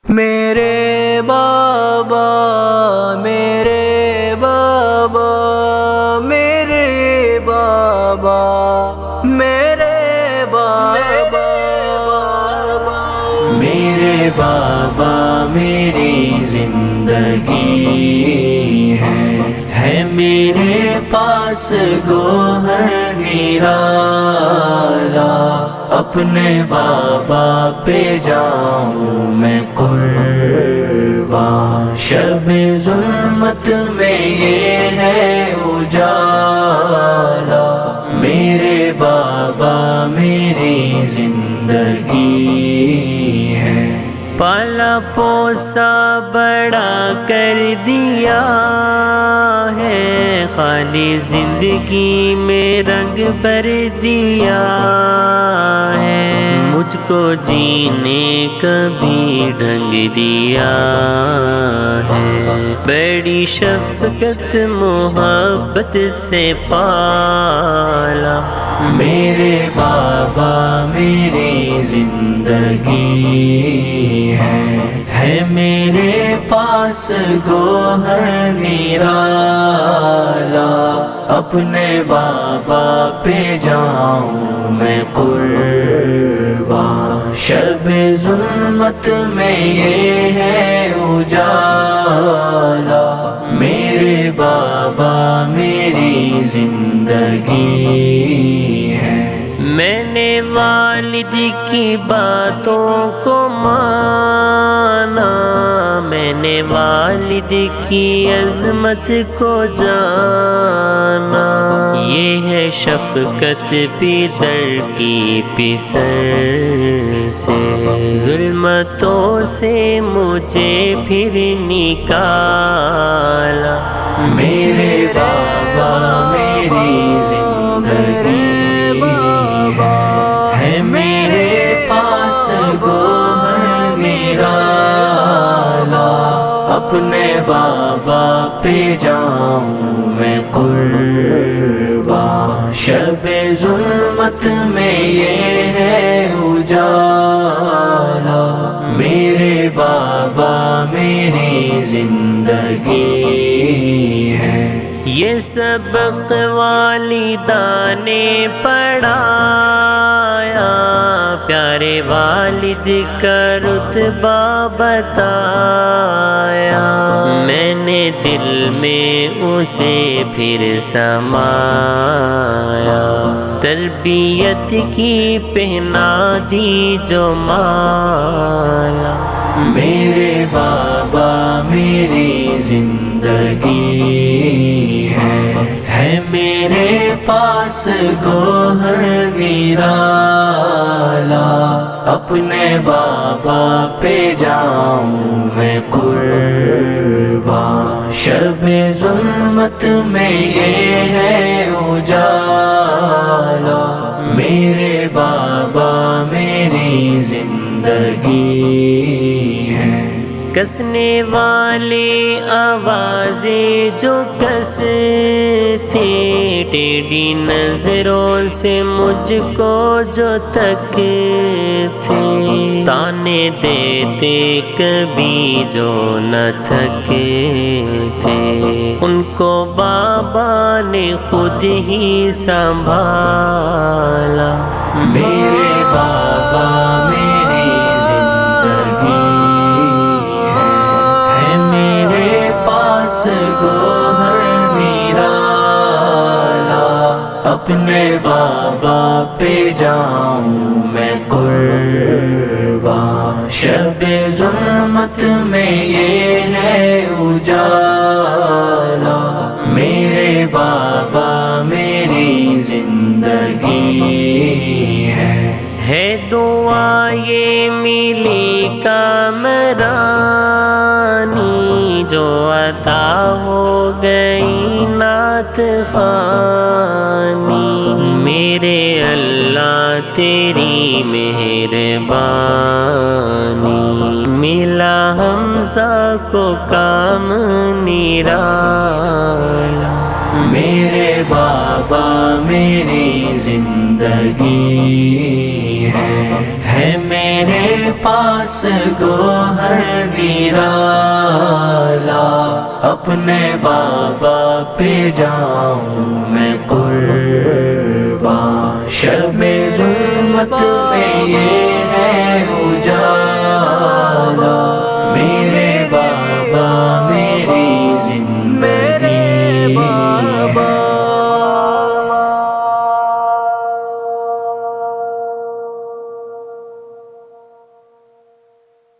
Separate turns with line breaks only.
میرے بابا میرے بابا میرے بابا میرے بابا میرے بابا میری زندگی ہے میرے پاس گوہر نرالا، اپنے بابا پہ جاؤں میں قربان، شب ظلمت میں یہ ہے اجالا، میرے بابا میری زندگی ہے۔ پالا پوسا بڑا کر دیا ہے، خالی زندگی میں رنگ بھر دیا ہے، مجھ کو جینے کا بھی ڈھنگ دیا ہے، بڑی شفقت محبت سے پالا، میرے بابا میری زندگی ہے میرے پاس گوہر نرالا، اپنے بابا پہ جاؤں میں قربان، شب ظلمت میں یہ ہے اجالا، میرے بابا میری زندگی ہے۔ میں نے والد کی باتوں کو مانا، میں نے والد کی عظمت کو جانا، یہ ہے شفقت پیدر کی پسر سے، ظلمتوں سے مجھے پھر نکالا، میرے بابا میری زندگی ہے میرے پاس گوہر نرالا، اپنے بابا پہ جاؤں میں قربان، شب ظلمت میں یہ ہے اجالا، میرے بابا میری زندگی ہے۔ یہ سبق والدہ نے پڑھایا، پیارے والد کا رتبہ بتایا، میں نے دل میں اسے پھر سمایا، تربیت کی پہنا دی جو مالا، میرے بابا میری زندگی ہے میرے پاس گوہر نرالا، اپنے بابا پہ جاؤں میں قربان، شب ظلمت میں یہ ہے اجالا، میرے بابا میری زندگی ہے۔ کسنے والے آوازیں جو کستے، ٹیڑھی نظروں سے مجھ کو جو تکتے، تانے دیتے کبھی جو نہ تھکتے، ان کو بابا نے خود ہی سنبھالا، میرے بابا میری زندگی ہے میرے پاس گوہر نرالا، اپنے بابا پہ جاؤں میں قربان، شب ظلمت میں یہ ہے اجالا، میرے بابا میری زندگی ہے دعا یہ ملی کامرانی، جو عطا ہو گئی نعت خوانی، میرے اللہ تیری مہربانی، ملا حمزہ کو کام نرالا، میرے بابا میری زندگی ہے
ہے میرے پاس گوہر نرالا، اپنے بابا پہ جاؤں میں قربان، شب ظلمت میں یہ